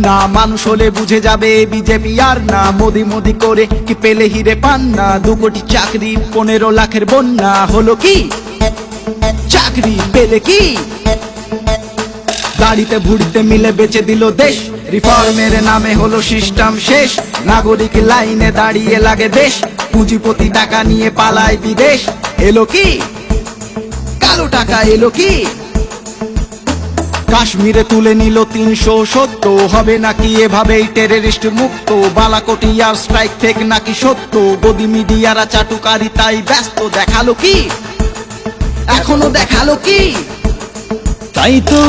না, মানুষ হলে বুঝে যাবে বিজেপি আর না। মোদি মোদি করে কি পেলে হিরে পান না? 2 কোটি চাকরি 15 লাখের বন্যা হলো কি? চাকরি পেলে কি? গাড়িতে ভুড়িতে মিলে বেচে দিল দেশ। রিফর্মের নামে হলো সিস্টেম শেষ। নাগরিক লাইনে দাঁড়িয়ে লাগে দেশ। পুঁজিপতি টাকা নিয়ে পালায় বিদেশ। এলো কি? কালো টাকা এলো কি? কাশ্মীরে তুলে নিল 370। হবে নাকি এভাবেই টেররিস্ট মুক্ত? বালাকোটি আর স্ট্রাইক ফেক নাকি সত্য? গদি মিডিয়ারা চাটুকারি তাই ব্যস্ত। দেখালো কি? এখনো দেখালো কি? তাই তো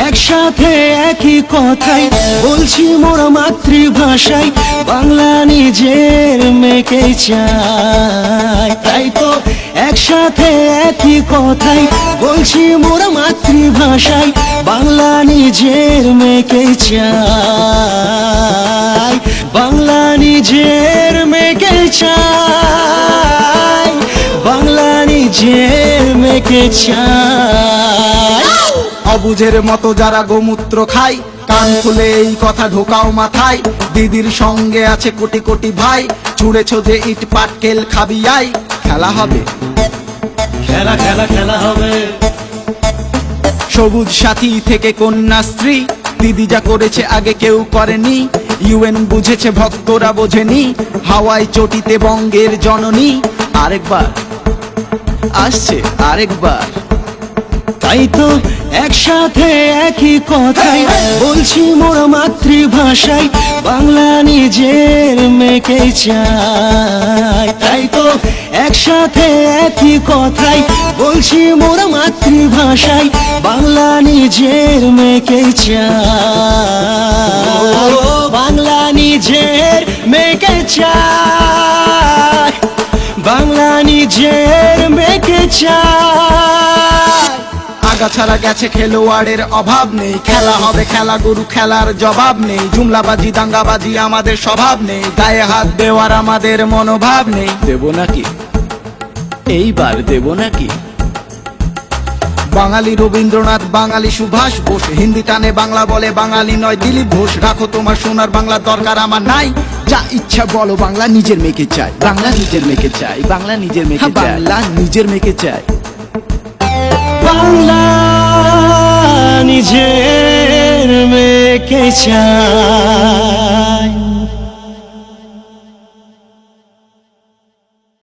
একসাথে একই কথাই বলছি মোরা মাতৃভাষায়, বাংলা নিজের মেয়েকে চাই। তাই তো একসাথে একই কথাই বলছি মোরা মাতৃভাষায়, বাংলা নিজের মেয়েকে চাই। বাংলা নিজের মেয়েকে চাই। বাংলা নিজের মেয়েকে চাই। অবুঝের মতো যারা গোমূত্র খায়, কান খুলে এই কথা ঢোকাও মাথায়। দিদির সঙ্গে আছে কোটি কোটি ভাই। ছুঁড়েছ যে ইট পাটকেল খাবি আই। খেলা হবে, খেলা খেলা খেলা হবে। সবুজ সাথী থেকে কন্যাশ্রী, দিদি যা করেছে আগে কেউ করেনি। ইউএন বুঝেছে ভক্তরা বোঝেনি। হাওয়াই চটিতে বঙ্গের জননী। আরেকবার আসছে, আরেকবার। তাই তো একসাথে একই কথাই বলছি মোরা মাতৃভাষায়, বাংলা নিজের মেয়েকে চাই। তাই তো একসাথে একই কথাই বলছি মোরা মাতৃভাষায়, বাংলা নিজের মেয়েকে চাই। বাংলা নিজের মেয়েকে চাই। বাংলা নিজের মেয়েকে চাই। আগাছাড়া গেছে খেলোয়াড়ের অভাব নেই। খেলা হবে খেলা, গরু খেলার জবাব নেই। জুমলাবাজি দাঙ্গাবাজি আমাদের স্বভাব নেই। গায়ে হাত দেওয়ার আমাদের মনোভাব নেই। দেব নাকি এইবার, দেব নাকি? বাঙালি রবীন্দ্রনাথ, বাঙালি সুভাষ বোস। হিন্দি টানে বাংলা বলে বাঙালি নয় দিলীপ ঘোষ। রাখো তোমার সোনার বাংলার দরকার আমার নাই। যা ইচ্ছা বলো, বাংলা নিজের মেয়েকে চাই। বাংলা নিজের মেয়েকে চাই। বাংলা নিজের মেয়েকে চাই। বাংলা নিজের মেয়েকে চাই। বাংলা নিজের মেয়েকে চাই।